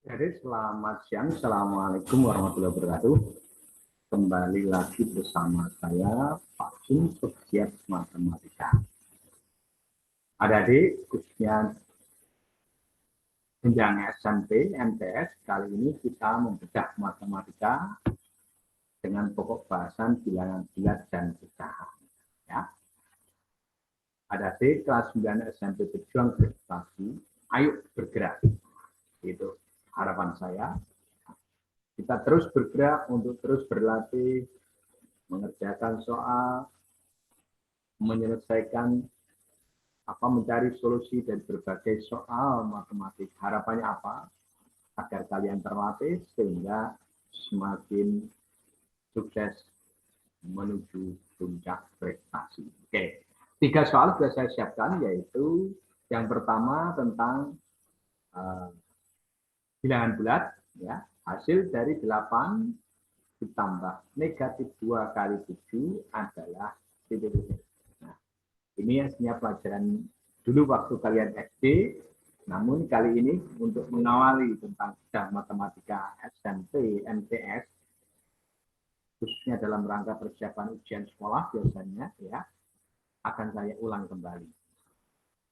Jadi selamat siang, Assalamualaikum warahmatullahi wabarakatuh. Kembali lagi bersama saya, Pak Jun, Subjek Matematika. Adik-adik, khususnya jenjang SMP, MTS, kali ini kita membedah matematika dengan pokok bahasan bilangan bulat dan pecahan. Ya. Adik-adik kelas 9 SMP berjuang prestasi, ayo bergerak. Itu harapan saya. Kita terus bergerak untuk terus berlatih, mengerjakan soal, menyelesaikan mencari solusi dari berbagai soal matematik. Harapannya apa? Agar kalian terlatih sehingga semakin sukses menuju puncak prestasi. Oke, 3 soal sudah saya siapkan, yaitu yang pertama tentang bilangan bulat, ya, hasil dari 8 ditambah negatif 2 kali 7 adalah titik-titik. Nah, ini aslinya pelajaran dulu waktu kalian SD, namun kali ini untuk mengawali tentang matematika SMP, MTS, khususnya dalam rangka persiapan ujian sekolah biasanya, ya, akan saya ulang kembali.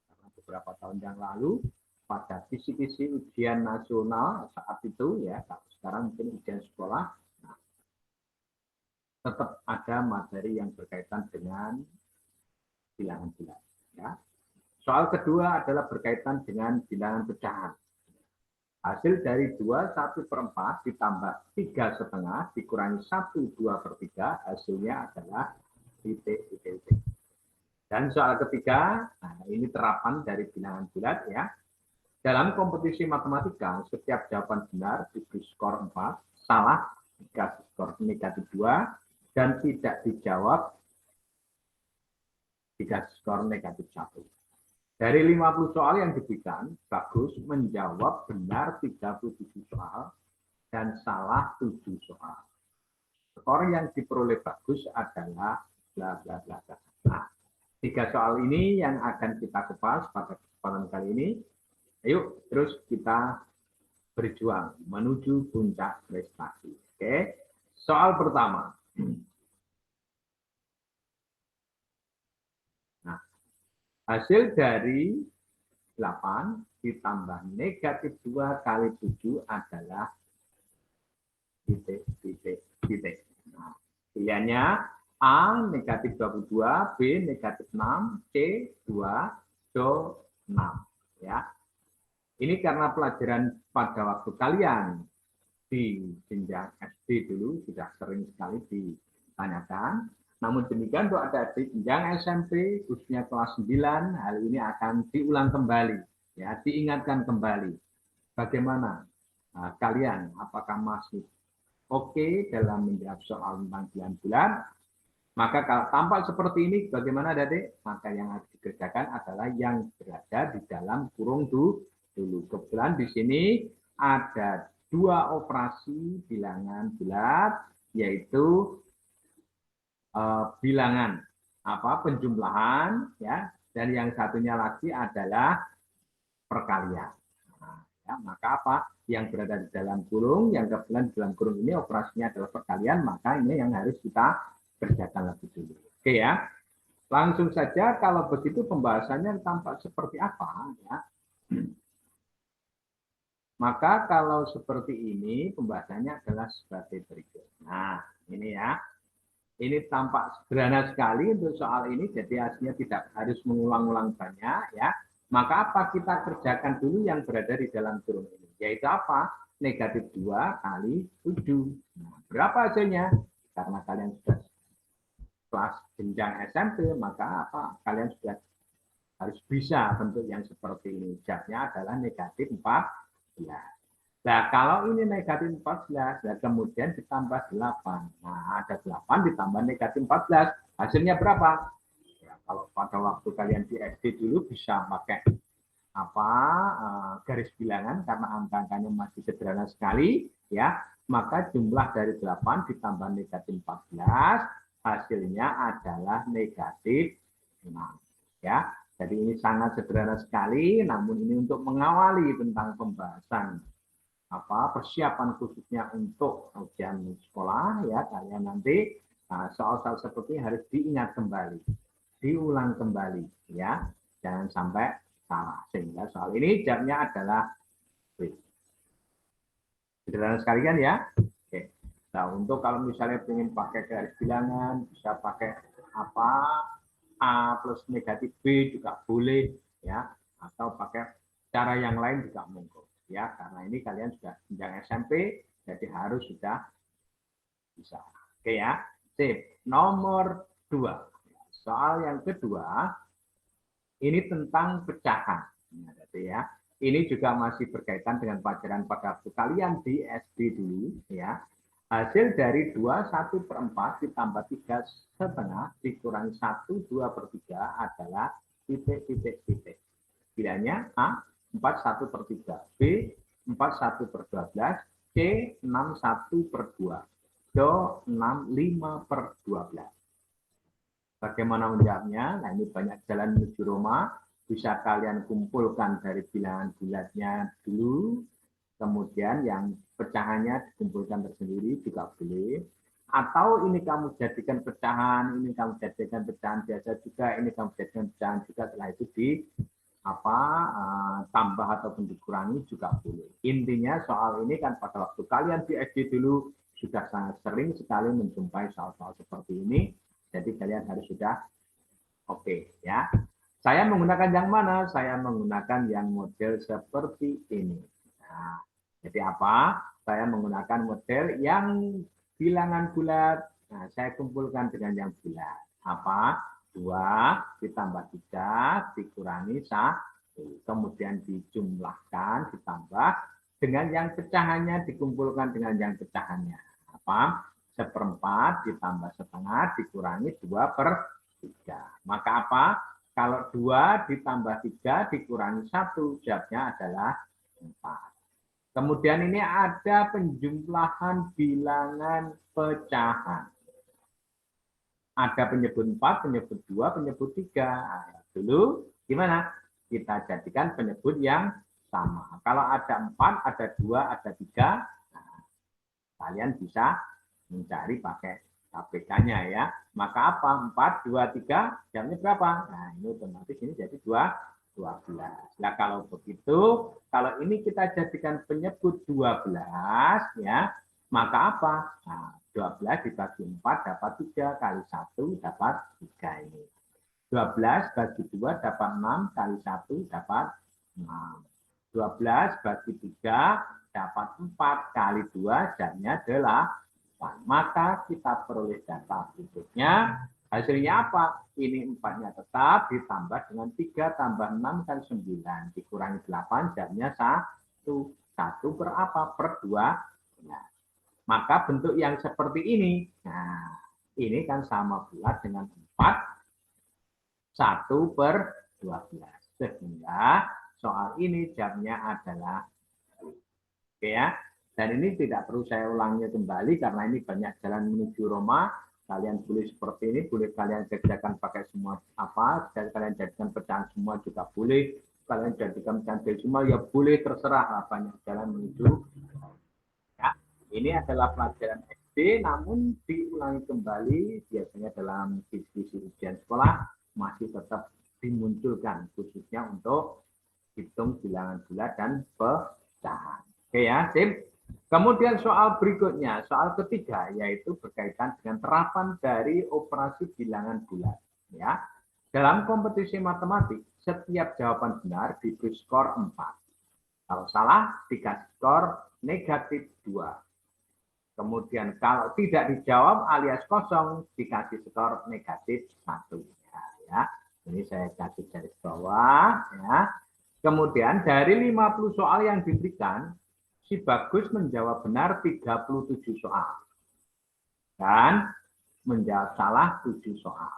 Karena beberapa tahun yang lalu, pada kisi-kisi ujian nasional saat itu, ya, sekarang mungkin ujian sekolah, tetap ada materi yang berkaitan dengan bilangan bulat. Ya. Soal kedua adalah berkaitan dengan bilangan pecahan. Hasil dari 2, 1/4 ditambah 3,5 dikurangi 1, 2/3, hasilnya adalah titik. Dan soal ketiga, nah ini terapan dari bilangan bulat ya. Dalam kompetisi matematika, setiap jawaban benar diberi skor 4, salah dikasih skor negatif 2, dan tidak dijawab dikasih skor negatif 1. Dari 50 soal yang diberikan, Bagus menjawab benar 37 soal dan salah 7 soal. Skor yang diperoleh Bagus adalah bla bla bla. Nah, 3 soal ini yang akan kita kupas pada kesempatan kali ini. Ayo terus kita berjuang menuju puncak prestasi. Oke. Soal pertama. Nah, hasil dari 8 ditambah negatif 2 kali 7 adalah titik. Nah, pilihannya A negatif 22, B negatif 6, C 2, Do 6. Ya. Ini karena pelajaran pada waktu kalian di jenjang SD dulu sudah sering sekali ditanyakan. Namun demikian untuk ada di jenjang SMP khususnya kelas 9, hal ini akan diulang kembali, ya, diingatkan kembali. Bagaimana kalian, apakah masih oke dalam menjawab soal tentang bilangan bulat? Maka kalau tampak seperti ini, bagaimana adik? Maka yang harus dikerjakan adalah yang berada di dalam kurung dulu. Kebetulan di sini ada 2 operasi bilangan bulat, yaitu bilangan penjumlahan, ya, dan yang satunya lagi adalah perkalian. Nah, ya, maka yang berada di dalam kurung, yang kebetulan di dalam kurung ini operasinya adalah perkalian, maka ini yang harus kita kerjakan lebih dulu. Oke ya, langsung saja kalau begitu pembahasannya tampak seperti apa ya. Maka kalau seperti ini pembahasannya adalah sebagai berikut. Nah, ini ya. Ini tampak sederhana sekali untuk soal ini, jadi hasilnya tidak harus mengulang-ulang banyak ya. Maka kita kerjakan dulu yang berada di dalam kurung ini, yaitu negatif 2 kali 7. Nah, berapa hasilnya? Karena kalian sudah kelas jenjang SMP, maka kalian sudah harus bisa bentuk yang seperti ini. Jawabnya adalah negatif 14. Nah, kalau ini negatif 14, nah kemudian ditambah 8. Nah, ada 8 ditambah negatif 14. Hasilnya berapa? Ya, kalau pada waktu kalian di SD dulu bisa pakai garis bilangan karena angka-angkanya masih sederhana sekali, ya. Maka jumlah dari 8 ditambah negatif 14, hasilnya adalah negatif 6. Ya. Jadi ini sangat sederhana sekali, namun ini untuk mengawali tentang pembahasan persiapan khususnya untuk ujian sekolah ya, kalian nanti soal-soal seperti ini harus diingat kembali, diulang kembali ya, jangan sampai salah, sehingga soal ini jawabnya adalah B. Sederhana sekalian ya. Oke. Nah, untuk kalau misalnya ingin pakai garis bilangan, bisa pakai A plus negatif B juga boleh ya, atau pakai cara yang lain juga monggo ya, karena ini kalian sudah jenjang SMP, jadi harus sudah bisa. Oke ya. Sip. Nomor 2. Soal yang kedua ini tentang pecahan. Ya. Ini juga masih berkaitan dengan pelajaran pada waktu kalian di SD dulu ya. Hasil dari 2/1/4 ditambah 3/2 dikurangi 1/2/3 adalah titik. Pilihannya A 4/1/3, B 4/1/12, C 6/1/2, D 6/5/12. Bagaimana menjawabnya? Nah, ini banyak jalan menuju Roma. Bisa kalian kumpulkan dari bilangan bulatnya dulu, kemudian yang pecahannya dikumpulkan tersendiri juga boleh. Atau ini kamu jadikan pecahan, ini kamu jadikan pecahan biasa juga, ini kamu jadikan pecahan juga, setelah itu di tambah ataupun dikurangi juga boleh. Intinya soal ini kan pada waktu kalian di SD dulu sudah sangat sering sekali menjumpai soal-soal seperti ini. Jadi kalian harus sudah oke ya. Saya menggunakan yang mana? Saya menggunakan yang model seperti ini. Nah, jadi apa? Saya menggunakan model yang bilangan bulat. Nah, saya kumpulkan dengan yang bulat. Apa? 2 ditambah 3 dikurangi 1. Kemudian dijumlahkan, ditambah dengan yang pecahannya, dikumpulkan dengan yang pecahannya. Apa? 1/4 ditambah setengah dikurangi 2/3. Maka apa? Kalau 2 ditambah 3 dikurangi 1, jawabnya adalah 4. Kemudian ini ada penjumlahan bilangan pecahan. Ada penyebut 4, penyebut 2, penyebut 3. Nah, dulu gimana? Kita jadikan penyebut yang sama. Kalau ada 4, ada 2, ada 3, nah, kalian bisa mencari pakai KPK-nya ya. Maka apa? 4, 2, 3, jamnya berapa? Nah, ini otomatis ini jadi 12. Nah, kalau begitu, kalau ini kita jadikan penyebut 12 ya, maka apa? Nah, 12 dibagi 4 dapat 3, kali 1 dapat 3 ini. 12 bagi 2 dapat 6, kali 1 dapat 6. 12 bagi 3 dapat 4, kali 2 jamnya adalah. Maka kita peroleh data berikutnya. Hasilnya apa? Ini 4-nya tetap ditambah dengan 3 tambah 6 kali 9 dikurangi 8 jamnya 1. 1 per apa? Per 2. Nah, maka bentuk yang seperti ini. Nah, ini kan sama bulat dengan 4 1/12. Sehingga soal ini jamnya adalah oke ya. Dan ini tidak perlu saya ulangi kembali karena ini banyak jalan menuju Roma. Kalian boleh seperti ini, boleh kalian kerjakan pakai semua kalian jadikan pecahan semua juga boleh. Kalian jadikan pecahan desimal ya boleh, terserah, banyak jalan menuju. Ya, ini adalah pelajaran SD, namun diulangi kembali biasanya dalam diskusi ujian sekolah masih tetap dimunculkan khususnya untuk hitung bilangan bulat dan pecahan. Oke ya, sip. Kemudian soal berikutnya, soal ketiga, yaitu berkaitan dengan terapan dari operasi bilangan bulat. Ya. Dalam kompetisi matematik, setiap jawaban benar diberi skor 4. Kalau salah, dikasih skor negatif 2. Kemudian kalau tidak dijawab alias kosong, dikasih skor negatif 1. Ya. Ini saya kasih garis bawah. Ya. Kemudian dari 50 soal yang diberikan, si Bagus menjawab benar 37 soal. Dan menjawab salah 7 soal.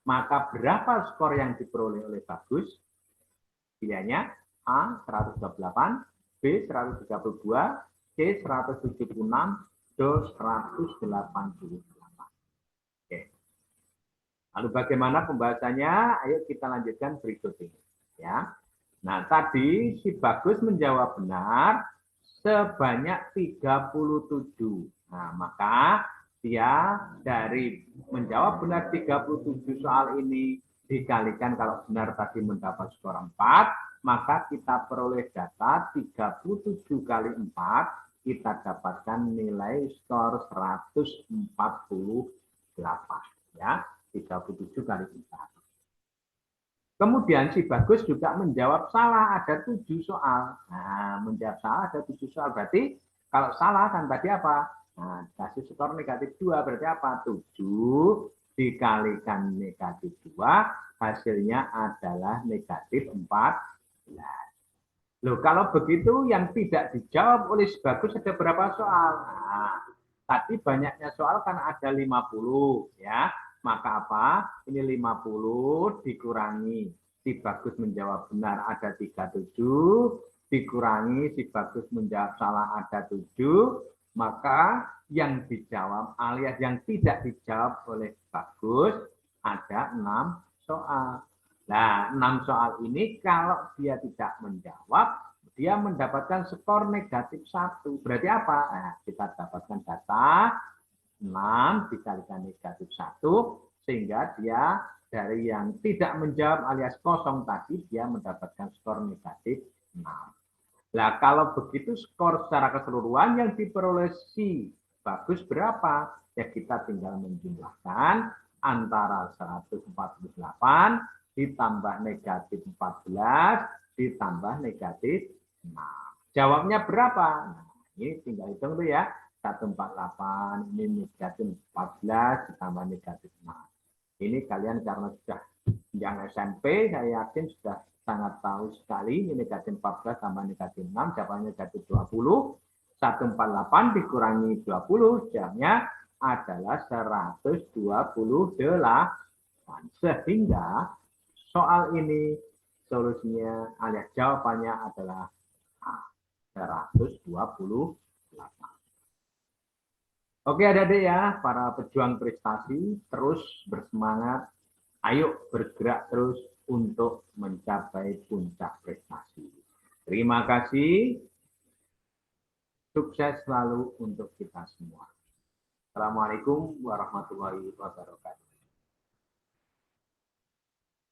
Maka berapa skor yang diperoleh oleh Bagus? Pilihannya A 128, B 132, C 176, D 188. Oke. Lalu bagaimana pembahasannya? Ayo kita lanjutkan berikut ini. Ya. Nah, tadi si Bagus menjawab benar sebanyak 37. Nah, maka dia dari menjawab benar 37 soal ini dikalikan kalau benar tadi mendapat skor 4, maka kita peroleh data 37 kali 4, kita dapatkan nilai skor 148. Ya, 37 kali 4. Kemudian si Bagus juga menjawab salah, ada 7 soal. Nah, menjawab salah ada 7 soal. Berarti kalau salah kan tadi apa? Nah, kasih skor negatif 2, berarti apa? 7 dikalikan negatif 2, hasilnya adalah negatif 14. Loh, kalau begitu yang tidak dijawab oleh si Bagus ada berapa soal? Nah, tadi banyaknya soal kan ada 50, ya. Maka apa? Ini 50 dikurangi. Si Bagus menjawab benar ada 37, dikurangi si Bagus menjawab salah ada 7, maka yang dijawab alias yang tidak dijawab oleh Bagus ada 6 soal. Nah, 6 soal ini kalau dia tidak menjawab, dia mendapatkan skor negatif 1. Berarti apa? Nah, kita dapatkan data 6 dikalikan negatif 1, sehingga dia dari yang tidak menjawab alias kosong tadi, dia mendapatkan skor negatif 6. Nah, kalau begitu skor secara keseluruhan yang diperoleh si Bagus berapa? Ya kita tinggal menjumlahkan antara 148 ditambah negatif 14 ditambah negatif 6. Jawabnya berapa? Nah, ini tinggal hitung tuh ya. 148, ini negatif 14 ditambah negatif 6. Ini kalian karena sudah yang SMP, saya yakin sudah sangat tahu sekali. Ini negatif 14 tambah negatif 6, jawabannya negatif 20. 148 dikurangi 20, jawabnya adalah 128. Sehingga soal ini solusinya alias jawabannya adalah A, 128. Oke adik-adik ya, para pejuang prestasi, terus bersemangat, ayo bergerak terus untuk mencapai puncak prestasi. Terima kasih, sukses selalu untuk kita semua. Assalamualaikum warahmatullahi wabarakatuh.